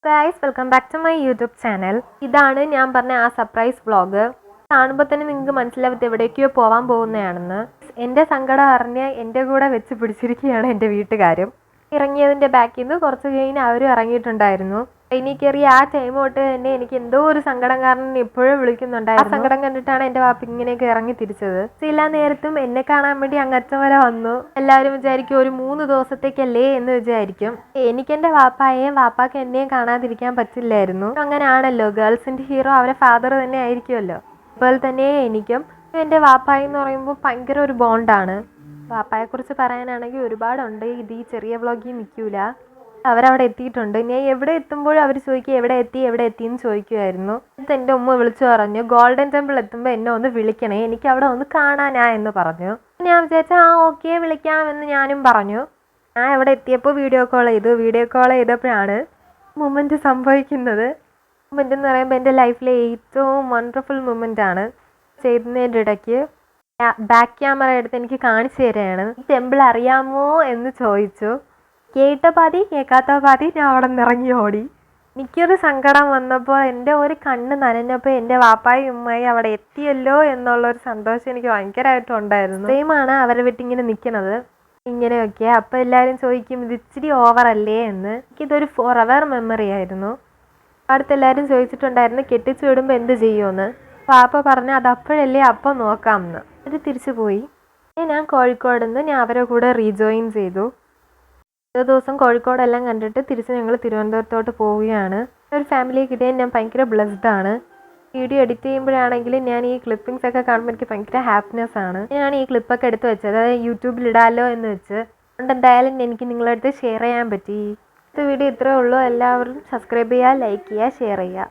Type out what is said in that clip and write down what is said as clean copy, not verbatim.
Guys welcome back to my YouTube channel. ഇതാണ് ഞാൻ പറഞ്ഞ ആ സർപ്രൈസ് വ്ളോഗ്. കാണുമ്പോൾ തന്നെ നിങ്ങൾക്ക് മനസ്സിലാവും എവിടേക്കോ പോകാൻ പോകുന്നതാണെന്ന്. എൻ്റെ സങ്കടം അറിഞ്ഞ് എൻ്റെ കൂടെ വെച്ച് പിടിച്ചിരിക്കുകയാണ് എൻ്റെ വീട്ടുകാരും. ഇറങ്ങിയതിൻ്റെ ബാക്കിൽ നിന്ന് കുറച്ച് കഴിഞ്ഞ് അവരും ഇറങ്ങിയിട്ടുണ്ടായിരുന്നു. ഇനി കയറി ആ ടൈം തൊട്ട് തന്നെ എനിക്ക് എന്തോ ഒരു സങ്കടം കാരണം ഇപ്പോഴും വിളിക്കുന്നുണ്ടായിരുന്നു. ആ സങ്കടം കണ്ടിട്ടാണ് എൻ്റെ വാപ്പ ഇങ്ങനെയൊക്കെ ഇറങ്ങി തിരിച്ചത്. എല്ലാ നേരത്തും എന്നെ കാണാൻ വേണ്ടി അങ്ങറ്റം വരെ വന്നു. എല്ലാവരും വിചാരിക്കും ഒരു 3 ദിവസത്തേക്കല്ലേ എന്ന് വിചാരിക്കും. എനിക്കെൻ്റെ വാപ്പായെയും വാപ്പാക്ക് എന്നെയും കാണാതിരിക്കാൻ പറ്റില്ലായിരുന്നു. അങ്ങനെയാണല്ലോ, ഗേൾസിൻ്റെ ഹീറോ അവരെ ഫാദർ തന്നെ ആയിരിക്കുമല്ലോ. അതുപോലെ തന്നെ എനിക്കും എൻ്റെ വാപ്പായി എന്ന് പറയുമ്പോൾ ഭയങ്കര ഒരു ബോണ്ടാണ്. വാപ്പായെക്കുറിച്ച് പറയാനാണെങ്കിൽ ഒരുപാടുണ്ട്. ഇത് ഈ ചെറിയ വ്ളോഗിൽ നിൽക്കില്ല. അവരവിടെ എത്തിയിട്ടുണ്ട്. ഞാൻ എവിടെ എത്തുമ്പോഴും അവർ ചോദിക്കുക എവിടെ എത്തി എന്ന് ചോദിക്കുമായിരുന്നു. എന്നിട്ട് എൻ്റെ ഉമ്മ വിളിച്ചു പറഞ്ഞു, ഗോൾഡൻ ടെമ്പിൾ എത്തുമ്പോൾ എന്നെ ഒന്ന് വിളിക്കണേ, എനിക്ക് അവിടെ ഒന്ന് കാണാനാ എന്ന് പറഞ്ഞു. ഞാൻ വിചാരിച്ച ഓക്കെ വിളിക്കാമെന്ന് ഞാനും പറഞ്ഞു. ഞാൻ എവിടെ എത്തിയപ്പോൾ വീഡിയോ കോൾ ചെയ്തപ്പോഴാണ് മൊമെൻറ്റ് സംഭവിക്കുന്നത്. മൊമെൻ്റ് എന്ന് പറയുമ്പോൾ എൻ്റെ ലൈഫിലെ ഏറ്റവും വണ്ടർഫുൾ മൊമെൻ്റ് ആണ്. ചെയ്യുന്നതിൻ്റെ ഇടയ്ക്ക് ബാക്ക് ക്യാമറ എടുത്ത് എനിക്ക് കാണിച്ചു തരികയാണ്. ഈ ടെമ്പിൾ അറിയാമോ എന്ന് ചോദിച്ചു. കേട്ട പാതി കേൾക്കാത്ത പാതി ഞാൻ അവിടെ നിന്ന് ഇറങ്ങി ഓടി. എനിക്കൊരു സങ്കടം വന്നപ്പോൾ എൻ്റെ ഒരു കണ്ണ് നനഞ്ഞപ്പോൾ എൻ്റെ വാപ്പായും ഉമ്മയും അവിടെ എത്തിയല്ലോ എന്നുള്ളൊരു സന്തോഷം എനിക്ക് ഭയങ്കരമായിട്ടും ഉണ്ടായിരുന്നു. സെയിമാണ് അവരെ വിട്ടിങ്ങനെ നിൽക്കുന്നത് ഇങ്ങനെയൊക്കെ. അപ്പോൾ എല്ലാവരും ചോദിക്കും ഇത് ഇച്ചിരി ഓവറല്ലേ എന്ന്. എനിക്കിതൊരു ഫോറെവർ മെമ്മറി ആയിരുന്നു. അടുത്തെല്ലാവരും ചോദിച്ചിട്ടുണ്ടായിരുന്നു കെട്ടിച്ചു വിടുമ്പോൾ എന്ത് ചെയ്യുമെന്ന്. പാപ്പ പറഞ്ഞു അത് അപ്പോഴല്ലേ അപ്പം നോക്കാമെന്ന്. അത് തിരിച്ചു പോയി. ഞാൻ കോഴിക്കോട് നിന്ന് ഞാൻ അവരെ കൂടെ റീജോയിൻ ചെയ്തു. ഒരു ദിവസം കോഴിക്കോടെല്ലാം കണ്ടിട്ട് തിരിച്ച് ഞങ്ങൾ തിരുവനന്തപുരത്തോട്ട് പോവുകയാണ്. ഒരു ഫാമിലിയെ കിട്ടിയാൽ ഞാൻ ഭയങ്കര ബ്ലെസ്ഡ് ആണ്. വീഡിയോ എഡിറ്റ് ചെയ്യുമ്പോഴാണെങ്കിലും ഞാൻ ഈ ക്ലിപ്പിങ്സ് ഒക്കെ കാണുമ്പോൾ എനിക്ക് ഭയങ്കര ഹാപ്പിനെസ് ആണ്. ഞാൻ ഈ ക്ലിപ്പൊക്കെ എടുത്ത് വെച്ചത് അതായത് യൂട്യൂബിൽ ഇടാമല്ലോ എന്ന് വെച്ച്. അതുകൊണ്ട് എന്തായാലും എനിക്ക് നിങ്ങളുടെ അടുത്ത് ഷെയർ ചെയ്യാൻ പറ്റി. ഈ വീഡിയോ ഇത്രയേ ഉള്ളൂ. എല്ലാവരും സബ്സ്ക്രൈബ് ചെയ്യുക, ലൈക്ക് ചെയ്യുക, ഷെയർ ചെയ്യുക.